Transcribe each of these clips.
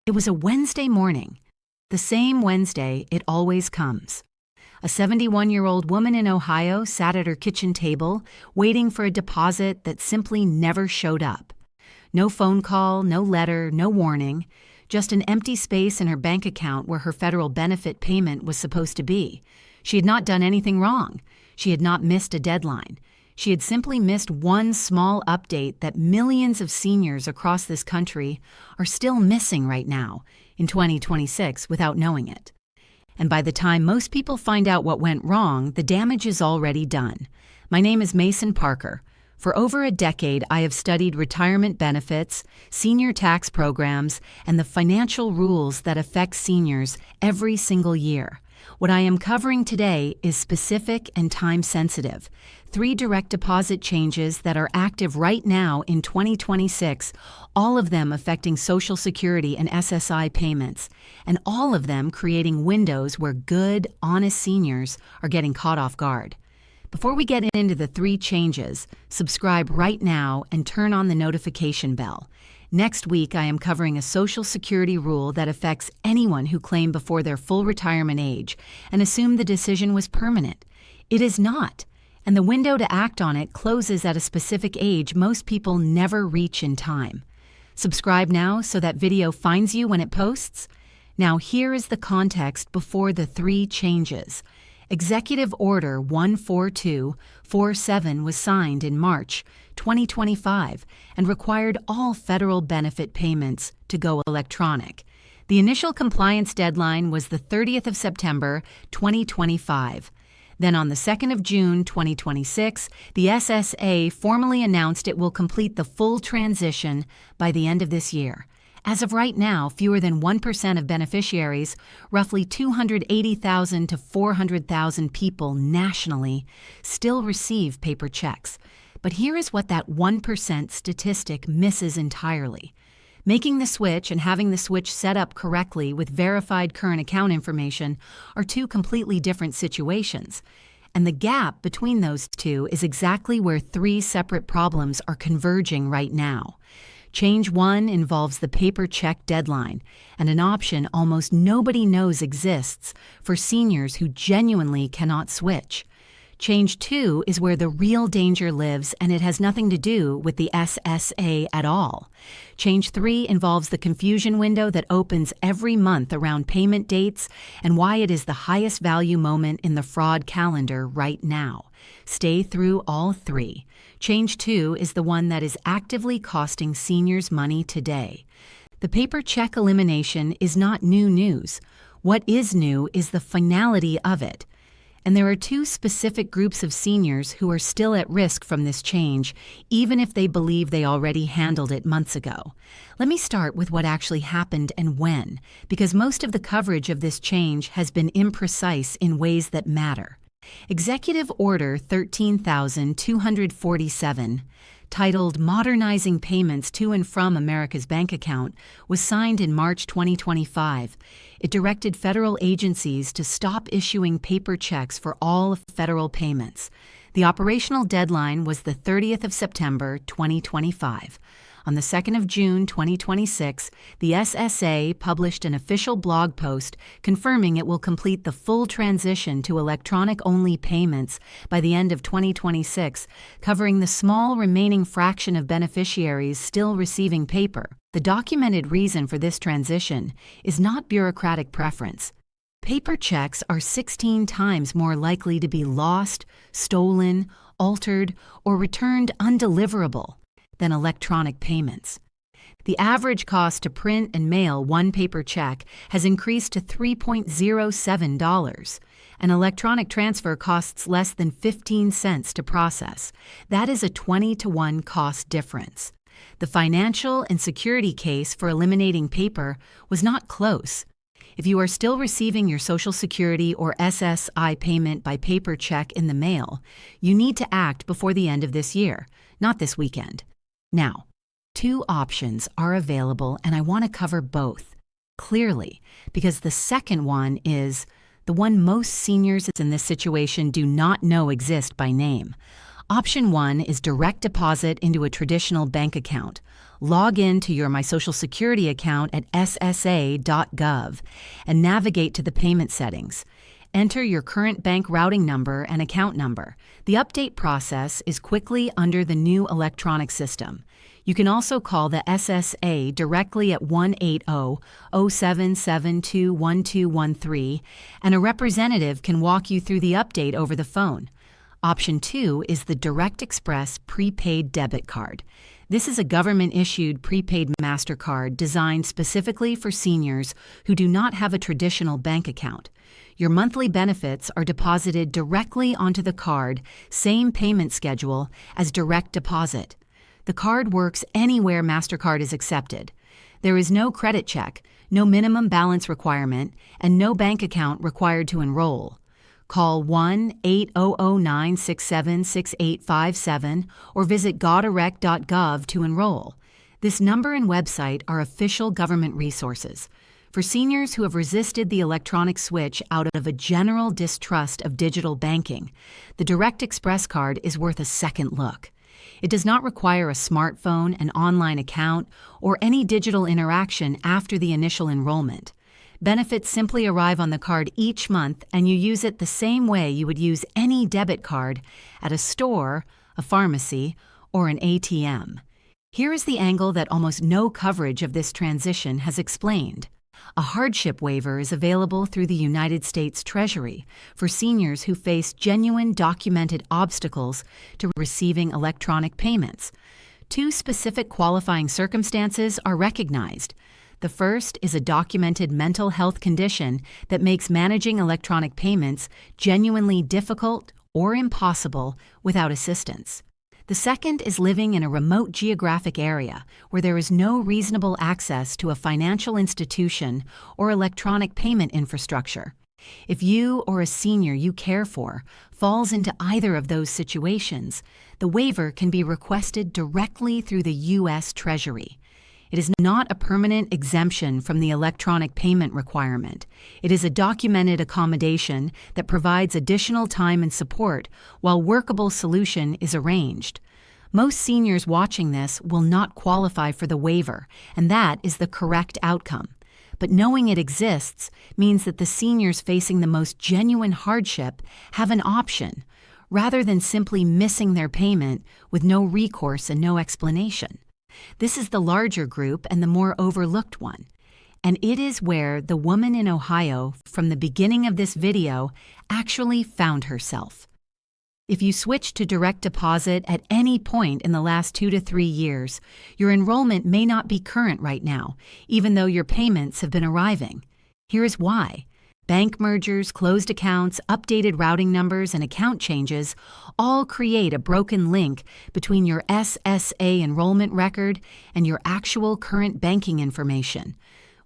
It was a Wednesday morning, the same Wednesday it always comes. A 71-year-old woman in Ohio sat at her kitchen table waiting for a deposit that simply never showed up. No phone call, no letter, no warning, just an empty space in her bank account where her federal benefit payment was supposed to be. She had not done anything wrong. She had not missed a deadline. She had simply missed one small update that millions of seniors across this country are still missing right now in 2026 without knowing it. And by the time most people find out what went wrong, the damage is already done. My name is Mason Parker. For over a decade, I have studied retirement benefits, senior tax programs, and the financial rules that affect seniors every single year. What I am covering today is specific and time-sensitive. 3 direct deposit changes that are active right now in 2026, all of them affecting Social Security and SSI payments, and all of them creating windows where good, honest seniors are getting caught off guard. Before we get into the 3 changes, subscribe right now and turn on the notification bell. Next week, I am covering a Social Security rule that affects anyone who claimed before their full retirement age and assumed the decision was permanent. It is not, and the window to act on it closes at a specific age most people never reach in time. Subscribe now so that video finds you when it posts. Now here is the context before the 3 changes. Executive Order 14247 was signed in March 2025 and required all federal benefit payments to go electronic. The initial compliance deadline was the 30th of September 2025. Then on the 2nd of June 2026, the SSA formally announced it will complete the full transition by the end of this year. As of right now, fewer than 1% of beneficiaries, roughly 280,000 to 400,000 people nationally, still receive paper checks. But here is what that 1% statistic misses entirely. Making the switch and having the switch set up correctly with verified current account information are 2 completely different situations. And the gap between those 2 is exactly where 3 separate problems are converging right now. Change 1 involves the paper check deadline, and an option almost nobody knows exists for seniors who genuinely cannot switch. Change 2 is where the real danger lives, and it has nothing to do with the SSA at all. Change 3 involves the confusion window that opens every month around payment dates and why it is the highest value moment in the fraud calendar right now. Stay through all 3. Change 2 is the one that is actively costing seniors money today. The paper check elimination is not new news. What is new is the finality of it. And there are 2 specific groups of seniors who are still at risk from this change, even if they believe they already handled it months ago. Let me start with what actually happened and when, because most of the coverage of this change has been imprecise in ways that matter. Executive Order 13,247, titled Modernizing Payments to and from America's Bank Account, was signed in March 2025. It directed federal agencies to stop issuing paper checks for all federal payments. The operational deadline was the 30th of September 2025. On the 2nd of June 2026, the SSA published an official blog post confirming it will complete the full transition to electronic-only payments by the end of 2026, covering the small remaining fraction of beneficiaries still receiving paper. The documented reason for this transition is not bureaucratic preference. Paper checks are 16 times more likely to be lost, stolen, altered, or returned undeliverable than electronic payments. The average cost to print and mail one paper check has increased to $3.07. An electronic transfer costs less than 15 cents to process. That is a 20-to-1 cost difference. The financial and security case for eliminating paper was not close. If you are still receiving your Social Security or SSI payment by paper check in the mail, you need to act before the end of this year, not this weekend. Now, 2 options are available, and I want to cover both clearly because the second one is the one most seniors in this situation do not know exist by name. Option 1 is direct deposit into a traditional bank account. Log in to your My Social Security account at ssa.gov and navigate to the payment settings. Enter your current bank routing number and account number. The update process is quickly under the new electronic system. You can also call the SSA directly at 1-800-0772-1213, and a representative can walk you through the update over the phone. Option 2 is the Direct Express prepaid debit card. This is a government-issued prepaid MasterCard designed specifically for seniors who do not have a traditional bank account. Your monthly benefits are deposited directly onto the card, same payment schedule as direct deposit. The card works anywhere MasterCard is accepted. There is no credit check, no minimum balance requirement, and no bank account required to enroll. Call 1-800-967-6857 or visit godirect.gov to enroll. This number and website are official government resources. For seniors who have resisted the electronic switch out of a general distrust of digital banking, the Direct Express card is worth a second look. It does not require a smartphone, an online account, or any digital interaction after the initial enrollment. Benefits simply arrive on the card each month, and you use it the same way you would use any debit card at a store, a pharmacy, or an ATM. Here is the angle that almost no coverage of this transition has explained. A hardship waiver is available through the United States Treasury for seniors who face genuine documented obstacles to receiving electronic payments. Two specific qualifying circumstances are recognized. The first is a documented mental health condition that makes managing electronic payments genuinely difficult or impossible without assistance. The second is living in a remote geographic area where there is no reasonable access to a financial institution or electronic payment infrastructure. If you or a senior you care for falls into either of those situations, the waiver can be requested directly through the U.S. Treasury. It is not a permanent exemption from the electronic payment requirement. It is a documented accommodation that provides additional time and support while workable solution is arranged. Most seniors watching this will not qualify for the waiver, and that is the correct outcome. But knowing it exists means that the seniors facing the most genuine hardship have an option, rather than simply missing their payment with no recourse and no explanation. This is the larger group and the more overlooked one. And it is where the woman in Ohio, from the beginning of this video, actually found herself. If you switch to direct deposit at any point in the last 2 to 3 years, your enrollment may not be current right now, even though your payments have been arriving. Here is why. Bank mergers, closed accounts, updated routing numbers, and account changes all create a broken link between your SSA enrollment record and your actual current banking information.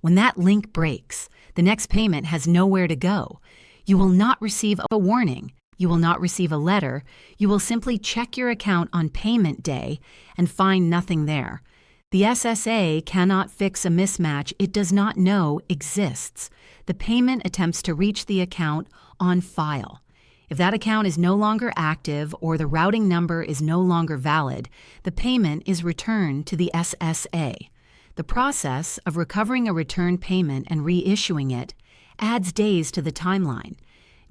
When that link breaks, the next payment has nowhere to go. You will not receive a warning. You will not receive a letter. You will simply check your account on payment day and find nothing there. The SSA cannot fix a mismatch it does not know exists. The payment attempts to reach the account on file. If that account is no longer active or the routing number is no longer valid, the payment is returned to the SSA. The process of recovering a returned payment and reissuing it adds days to the timeline.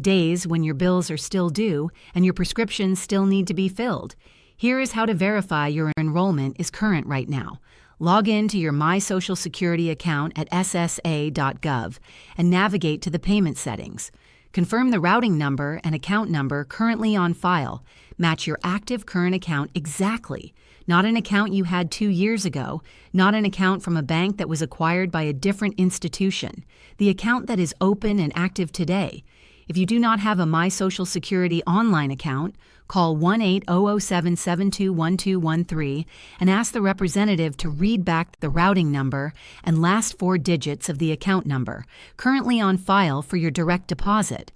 Days when your bills are still due and your prescriptions still need to be filled. Here is how to verify your enrollment is current right now. Log in to your My Social Security account at ssa.gov and navigate to the payment settings. Confirm the routing number and account number currently on file. Match your active current account exactly. Not an account you had 2 years ago, not an account from a bank that was acquired by a different institution. The account that is open and active today. If you do not have a My Social Security online account, call 1-800-772-1213 and ask the representative to read back the routing number and last 4 digits of the account number, currently on file for your direct deposit.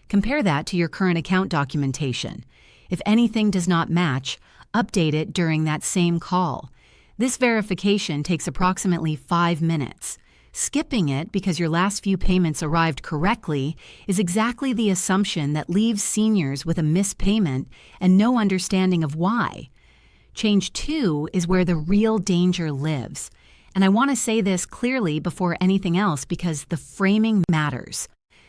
Compare that to your current account documentation. If anything does not match, update it during that same call. This verification takes approximately 5 minutes. Skipping it because your last few payments arrived correctly is exactly the assumption that leaves seniors with a missed payment and no understanding of why. Change 2 is where the real danger lives. And I want to say this clearly before anything else because the framing matters.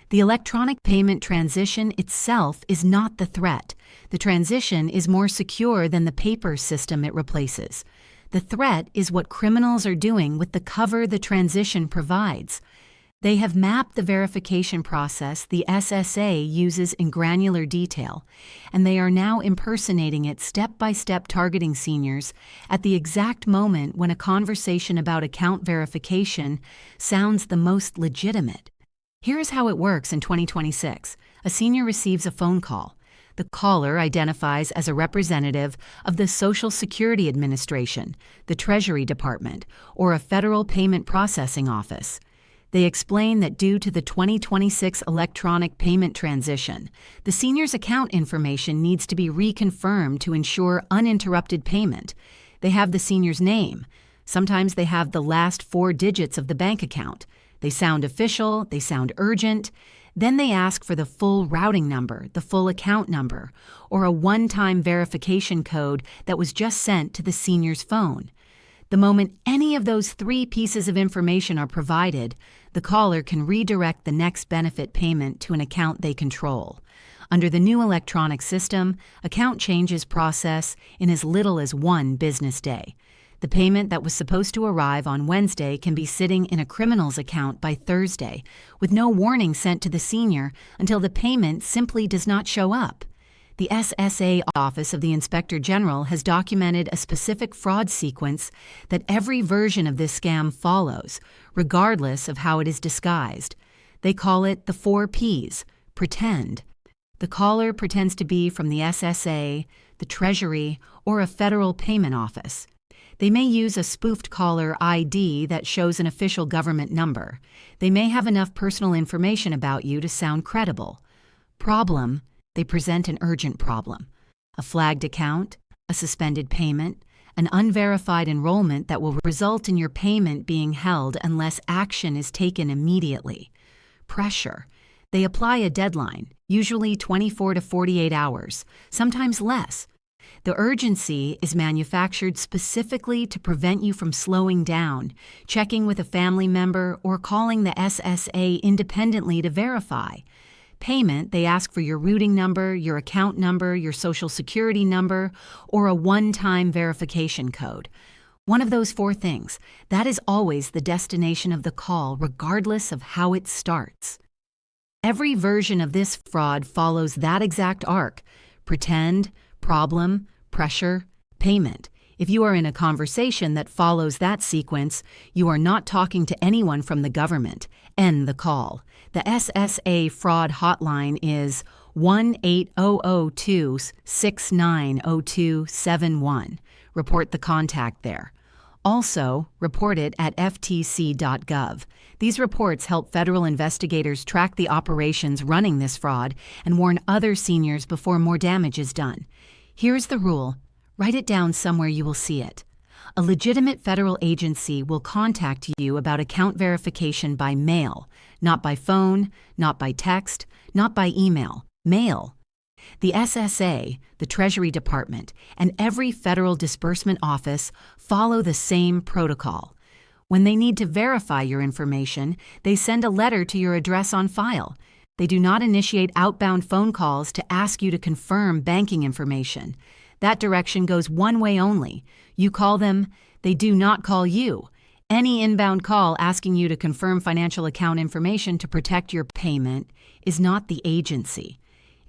The electronic payment transition itself is not the threat. The transition is more secure than the paper system it replaces. The threat is what criminals are doing with the cover the transition provides. They have mapped the verification process the SSA uses in granular detail, and they are now impersonating it step-by-step, targeting seniors at the exact moment when a conversation about account verification sounds the most legitimate. Here's how it works in 2026. A senior receives a phone call. The caller identifies as a representative of the Social Security Administration, the Treasury Department, or a federal payment processing office. They explain that due to the 2026 electronic payment transition, the senior's account information needs to be reconfirmed to ensure uninterrupted payment. They have the senior's name. Sometimes they have the last 4 digits of the bank account. They sound official, they sound urgent. Then they ask for the full routing number, the full account number, or a one-time verification code that was just sent to the senior's phone. The moment any of those 3 pieces of information are provided, the caller can redirect the next benefit payment to an account they control. Under the new electronic system, account changes process in as little as 1 business day. The payment that was supposed to arrive on Wednesday can be sitting in a criminal's account by Thursday, with no warning sent to the senior until the payment simply does not show up. The SSA Office of the Inspector General has documented a specific fraud sequence that every version of this scam follows, regardless of how it is disguised. They call it the 4 Ps: pretend. The caller pretends to be from the SSA, the Treasury, or a federal payment office. They may use a spoofed caller ID that shows an official government number. They may have enough personal information about you to sound credible. Problem: they present an urgent problem. A flagged account, a suspended payment, an unverified enrollment that will result in your payment being held unless action is taken immediately. Pressure: they apply a deadline, usually 24 to 48 hours, sometimes less. The urgency is manufactured specifically to prevent you from slowing down, checking with a family member, or calling the SSA independently to verify. Payment: they ask for your routing number, your account number, your social security number, or a one-time verification code. One of those 4 things. That is always the destination of the call, regardless of how it starts. Every version of this fraud follows that exact arc: pretend, problem, pressure, payment. If you are in a conversation that follows that sequence, you are not talking to anyone from the government. End the call. The SSA fraud hotline is 1-8002-690271. Report the contact there. Also, report it at ftc.gov. These reports help federal investigators track the operations running this fraud and warn other seniors before more damage is done. Here's the rule. Write it down somewhere you will see it. A legitimate federal agency will contact you about account verification by mail, not by phone, not by text, not by email. Mail. The SSA, the Treasury Department, and every federal disbursement office follow the same protocol. When they need to verify your information, they send a letter to your address on file. They do not initiate outbound phone calls to ask you to confirm banking information. That direction goes one way only. You call them, they do not call you. Any inbound call asking you to confirm financial account information to protect your payment is not the agency.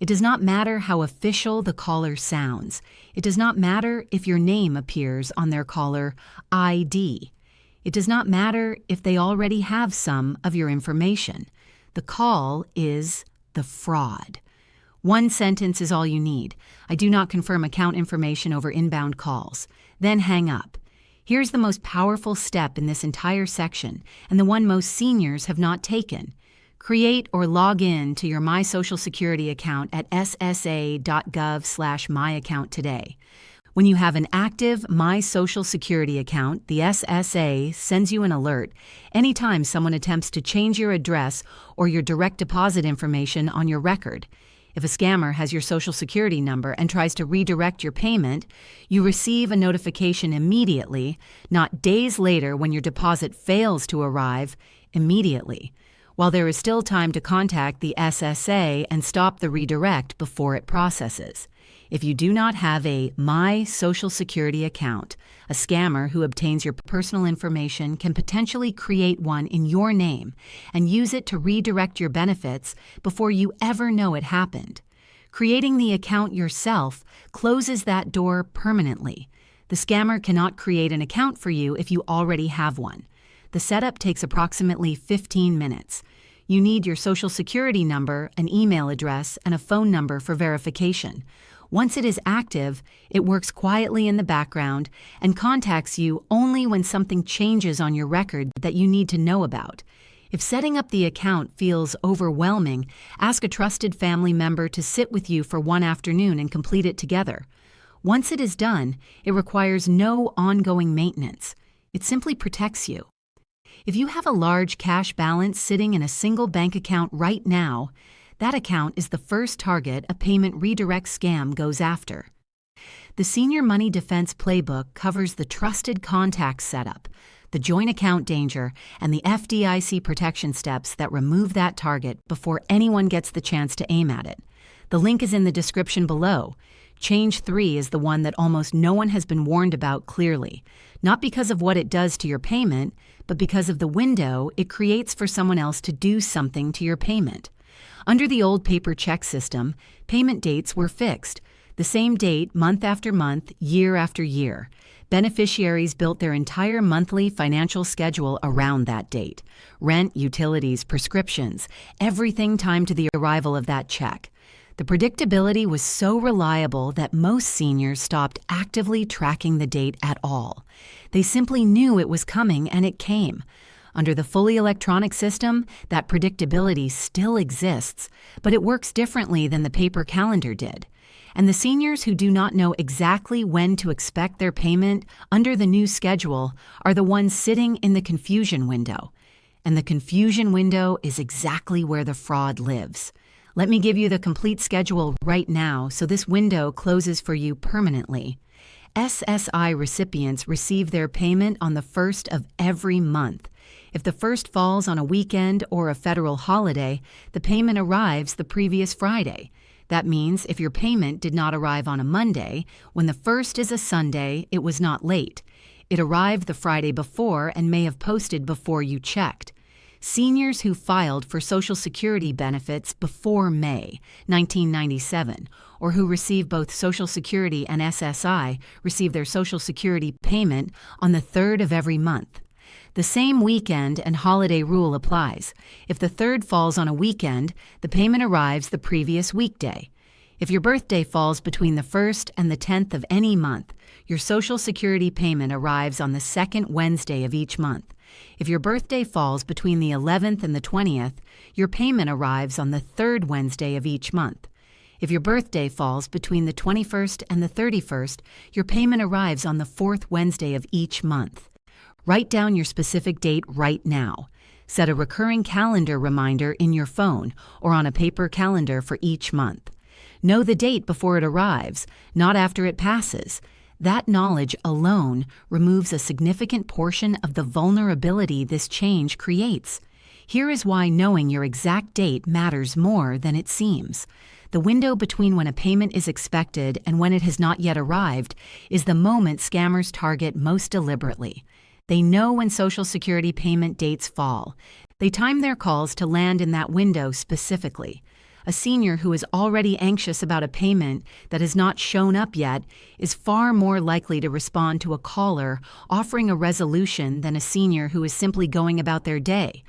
It does not matter how official the caller sounds. It does not matter if your name appears on their caller ID. It does not matter if they already have some of your information. The call is the fraud. 1 sentence is all you need. I do not confirm account information over inbound calls. Then hang up. Here's the most powerful step in this entire section, and the one most seniors have not taken. Create or log in to your My Social Security account at ssa.gov/myaccount today. When you have an active My Social Security account, the SSA sends you an alert anytime someone attempts to change your address or your direct deposit information on your record. If a scammer has your Social Security number and tries to redirect your payment, you receive a notification immediately, not days later when your deposit fails to arrive, immediately, while there is still time to contact the SSA and stop the redirect before it processes. If you do not have a My Social Security account, a scammer who obtains your personal information can potentially create one in your name and use it to redirect your benefits before you ever know it happened. Creating the account yourself closes that door permanently. The scammer cannot create an account for you if you already have one. The setup takes approximately 15 minutes. You need your Social Security number, an email address, and a phone number for verification. Once it is active, it works quietly in the background and contacts you only when something changes on your record that you need to know about. If setting up the account feels overwhelming, ask a trusted family member to sit with you for one afternoon and complete it together. Once it is done, it requires no ongoing maintenance. It simply protects you. If you have a large cash balance sitting in a single bank account right now, that account is the first target a payment redirect scam goes after. The Senior Money Defense Playbook covers the trusted contact setup, the joint account danger, and the FDIC protection steps that remove that target before anyone gets the chance to aim at it. The link is in the description below. Change 3 is the one that almost no one has been warned about clearly, not because of what it does to your payment, but because of the window it creates for someone else to do something to your payment. Under the old paper check system, payment dates were fixed, the same date month after month, year after year. Beneficiaries built their entire monthly financial schedule around that date. Rent, utilities, prescriptions, everything timed to the arrival of that check. The predictability was so reliable that most seniors stopped actively tracking the date at all. They simply knew it was coming and it came. Under the fully electronic system, that predictability still exists, but it works differently than the paper calendar did. And the seniors who do not know exactly when to expect their payment under the new schedule are the ones sitting in the confusion window. And the confusion window is exactly where the fraud lives. Let me give you the complete schedule right now so this window closes for you permanently. SSI recipients receive their payment on the first of every month. If the first falls on a weekend or a federal holiday, the payment arrives the previous Friday. That means if your payment did not arrive on a Monday, when the first is a Sunday, it was not late. It arrived the Friday before and may have posted before you checked. Seniors who filed for Social Security benefits before May 1997, or who receive both Social Security and SSI, receive their Social Security payment on the 3rd of every month. The same weekend and holiday rule applies. If the 3rd falls on a weekend, the payment arrives the previous weekday. If your birthday falls between the 1st and the 10th of any month, your Social Security payment arrives on the 2nd Wednesday of each month. If your birthday falls between the 11th and the 20th, your payment arrives on the 3rd Wednesday of each month. If your birthday falls between the 21st and the 31st, your payment arrives on the 4th Wednesday of each month. Write down your specific date right now. Set a recurring calendar reminder in your phone or on a paper calendar for each month. Know the date before it arrives, not after it passes. That knowledge alone removes a significant portion of the vulnerability this change creates. Here is why knowing your exact date matters more than it seems. The window between when a payment is expected and when it has not yet arrived is the moment scammers target most deliberately. They know when Social Security payment dates fall. They time their calls to land in that window specifically. A senior who is already anxious about a payment that has not shown up yet is far more likely to respond to a caller offering a resolution than a senior who is simply going about their day.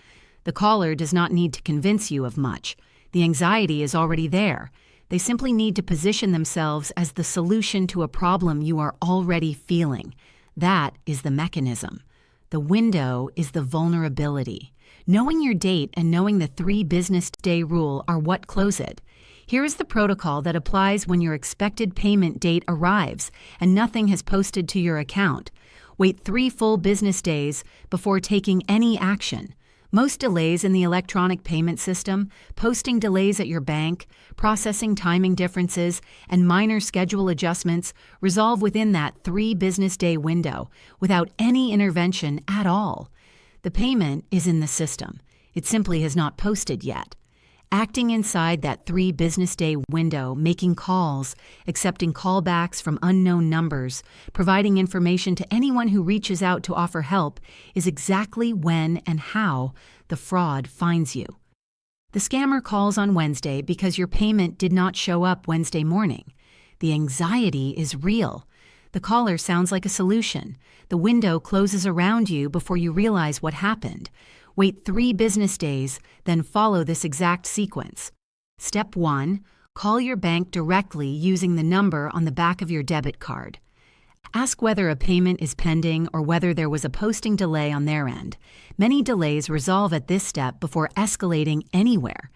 The caller does not need to convince you of much. The anxiety is already there. They simply need to position themselves as the solution to a problem you are already feeling. That is the mechanism. The window is the vulnerability. Knowing your date and knowing the 3 business day rule are what close it. Here is the protocol that applies when your expected payment date arrives and nothing has posted to your account. Wait 3 full business days before taking any action. Most delays in the electronic payment system, posting delays at your bank, processing timing differences, and minor schedule adjustments resolve within that 3-business-day window without any intervention at all. The payment is in the system. It simply has not posted yet. Acting inside that 3-business-day window, making calls, accepting callbacks from unknown numbers, providing information to anyone who reaches out to offer help is exactly when and how the fraud finds you. The scammer calls on Wednesday because your payment did not show up Wednesday morning. The anxiety is real. The caller sounds like a solution. The window closes around you before you realize what happened. Wait 3 business days, then follow this exact sequence. Step 1. Call your bank directly using the number on the back of your debit card. Ask whether a payment is pending or whether there was a posting delay on their end. Many delays resolve at this step before escalating anywhere.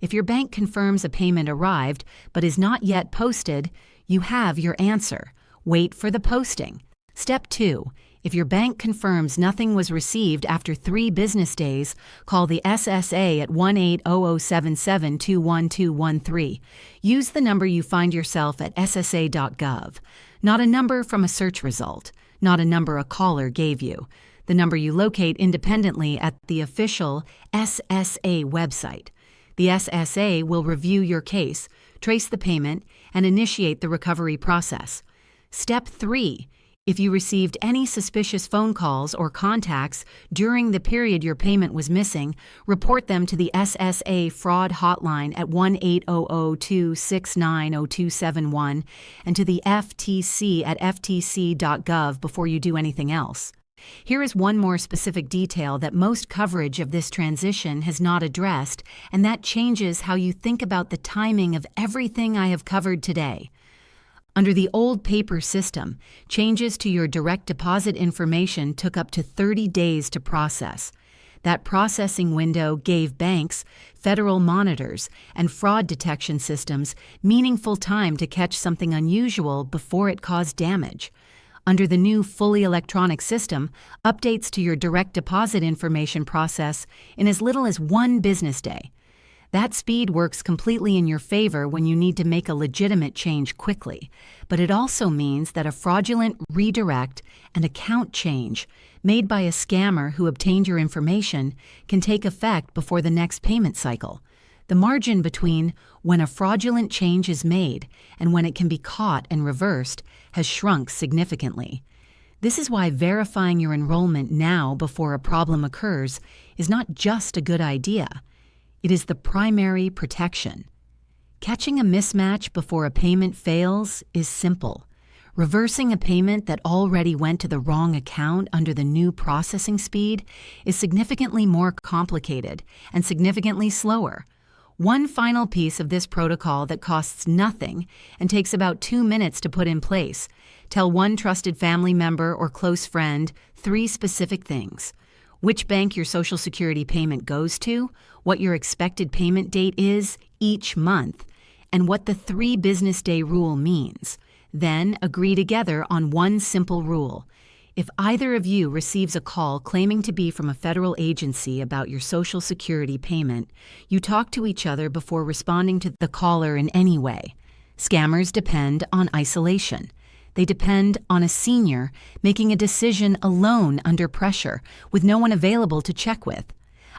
If your bank confirms a payment arrived but is not yet posted, you have your answer. Wait for the posting. Step 2. If your bank confirms nothing was received after 3 business days, call the SSA at 1-800-77-21213. Use the number you find yourself at ssa.gov, not a number from a search result, not a number a caller gave you, the number you locate independently at the official SSA website. The SSA will review your case, trace the payment, and initiate the recovery process. Step 3. If you received any suspicious phone calls or contacts during the period your payment was missing, report them to the SSA fraud hotline at 1-800-269-0271 and to the FTC at ftc.gov before you do anything else. Here is one more specific detail that most coverage of this transition has not addressed, and that changes how you think about the timing of everything I have covered today. Under the old paper system, changes to your direct deposit information took up to 30 days to process. That processing window gave banks, federal monitors, and fraud detection systems meaningful time to catch something unusual before it caused damage. Under the new fully electronic system, updates to your direct deposit information process in as little as 1 business day. That speed works completely in your favor when you need to make a legitimate change quickly, but it also means that a fraudulent redirect and account change made by a scammer who obtained your information can take effect before the next payment cycle. The margin between when a fraudulent change is made and when it can be caught and reversed has shrunk significantly. This is why verifying your enrollment now before a problem occurs is not just a good idea. It is the primary protection. Catching a mismatch before a payment fails is simple. Reversing a payment that already went to the wrong account under the new processing speed is significantly more complicated and significantly slower. One final piece of this protocol that costs nothing and takes about 2 minutes to put in place. Tell one trusted family member or close friend 3 specific things: which bank your Social Security payment goes to, what your expected payment date is each month, and what the 3 business day rule means. Then agree together on one simple rule. If either of you receives a call claiming to be from a federal agency about your Social Security payment, you talk to each other before responding to the caller in any way. Scammers depend on isolation. They depend on a senior making a decision alone under pressure with no one available to check with.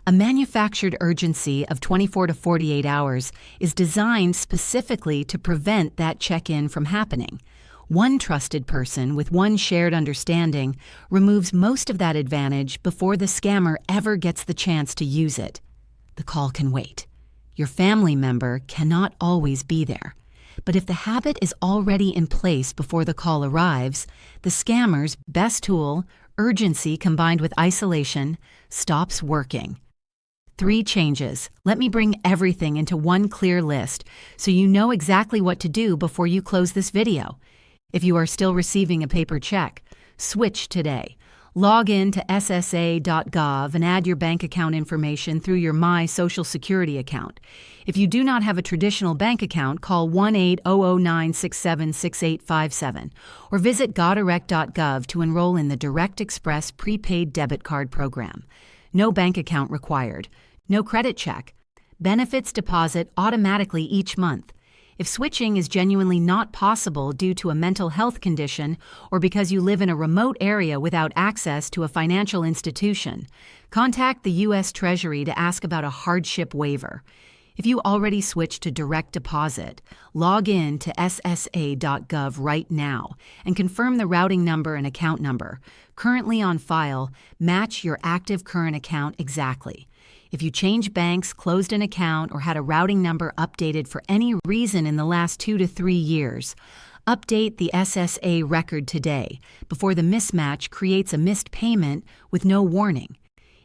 A manufactured urgency of 24 to 48 hours is designed specifically to prevent that check-in from happening. One trusted person with one shared understanding removes most of that advantage before the scammer ever gets the chance to use it. The call can wait. Your family member cannot always be there. But if the habit is already in place before the call arrives, the scammer's best tool, urgency combined with isolation, stops working. 3 changes. Let me bring everything into one clear list so you know exactly what to do before you close this video. If you are still receiving a paper check, switch today. Log in to ssa.gov and add your bank account information through your My Social Security account. If you do not have a traditional bank account, call 1-800-967-6857 or visit godirect.gov to enroll in the Direct Express prepaid debit card program. No bank account required. No credit check. Benefits deposit automatically each month. If switching is genuinely not possible due to a mental health condition or because you live in a remote area without access to a financial institution, contact the U.S. Treasury to ask about a hardship waiver. If you already switched to direct deposit, log in to ssa.gov right now and confirm the routing number and account number currently on file match your active current account exactly. If you changed banks, closed an account, or had a routing number updated for any reason in the last 2 to 3 years, update the SSA record today before the mismatch creates a missed payment with no warning.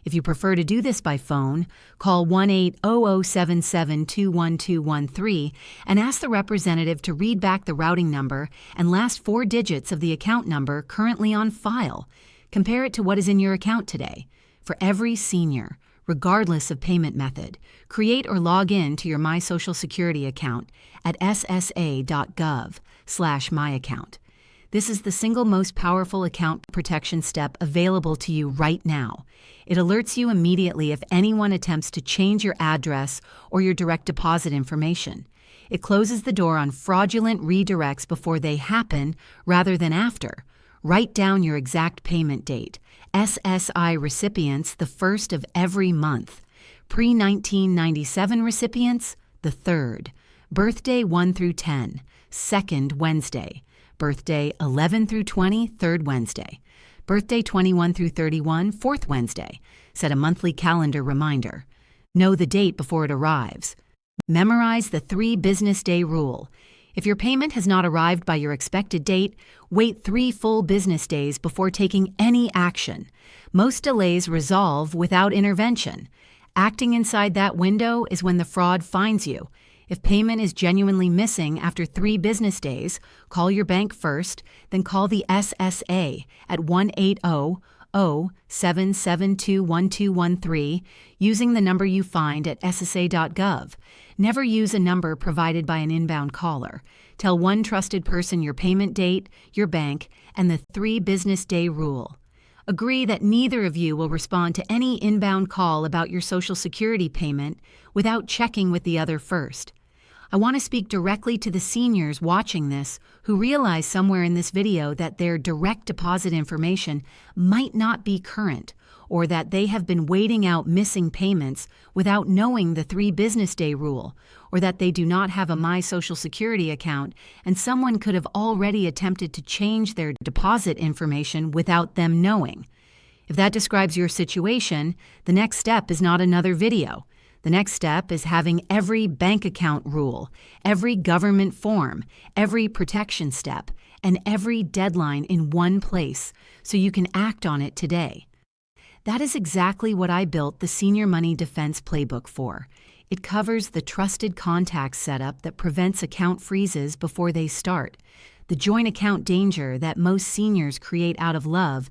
If you prefer to do this by phone, call 1-800-77-21213 and ask the representative to read back the routing number and last 4 digits of the account number currently on file. Compare it to what is in your account today. For every senior, regardless of payment method, create or log in to your My Social Security account at ssa.gov/myaccount. This is the single most powerful account protection step available to you right now. It alerts you immediately if anyone attempts to change your address or your direct deposit information. It closes the door on fraudulent redirects before they happen rather than after. Write down your exact payment date. SSI recipients, the first of every month. Pre-1997 recipients, the third. Birthday 1 through 10, second Wednesday. Birthday 11 through 20, third Wednesday. Birthday 21 through 31, fourth Wednesday. Set a monthly calendar reminder. Know the date before it arrives. Memorize the 3 business day rule. If your payment has not arrived by your expected date, wait 3 full business days before taking any action. Most delays resolve without intervention. Acting inside that window is when the fraud finds you. If payment is genuinely missing after 3 business days, call your bank first, then call the SSA at 1-800-772-1213 using the number you find at ssa.gov. Never use a number provided by an inbound caller. Tell one trusted person your payment date, your bank, and the 3 business day rule. Agree that neither of you will respond to any inbound call about your Social Security payment without checking with the other first. I want to speak directly to the seniors watching this who realize somewhere in this video that their direct deposit information might not be current, or that they have been waiting out missing payments without knowing the 3 business day rule, or that they do not have a My Social Security account and someone could have already attempted to change their deposit information without them knowing. If that describes your situation, the next step is not another video. The next step is having every bank account rule, every government form, every protection step, and every deadline in one place so you can act on it today. That is exactly what I built the Senior Money Defense Playbook for. It covers the trusted contact setup that prevents account freezes before they start, the joint account danger that most seniors create out of love,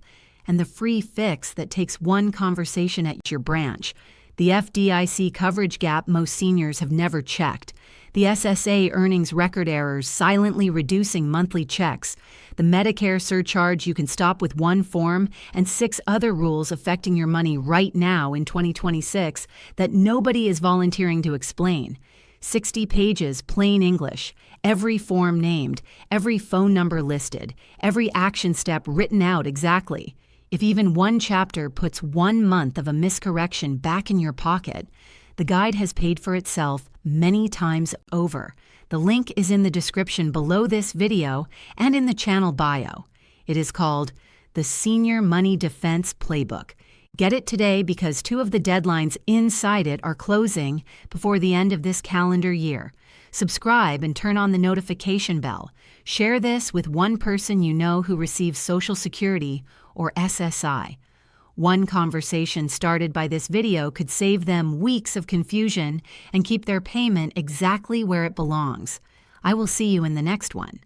and the free fix that takes one conversation at your branch, the FDIC coverage gap most seniors have never checked, the SSA earnings record errors silently reducing monthly checks, the Medicare surcharge you can stop with one form, and 6 other rules affecting your money right now in 2026 that nobody is volunteering to explain. 60 pages, plain English, every form named, every phone number listed, every action step written out exactly. If even one chapter puts 1 month of a miscorrection back in your pocket, the guide has paid for itself many times over. The link is in the description below this video and in the channel bio. It is called the Senior Money Defense Playbook. Get it today because 2 of the deadlines inside it are closing before the end of this calendar year. Subscribe and turn on the notification bell. Share this with one person you know who receives Social Security or SSI. One conversation started by this video could save them weeks of confusion and keep their payment exactly where it belongs. I will see you in the next one.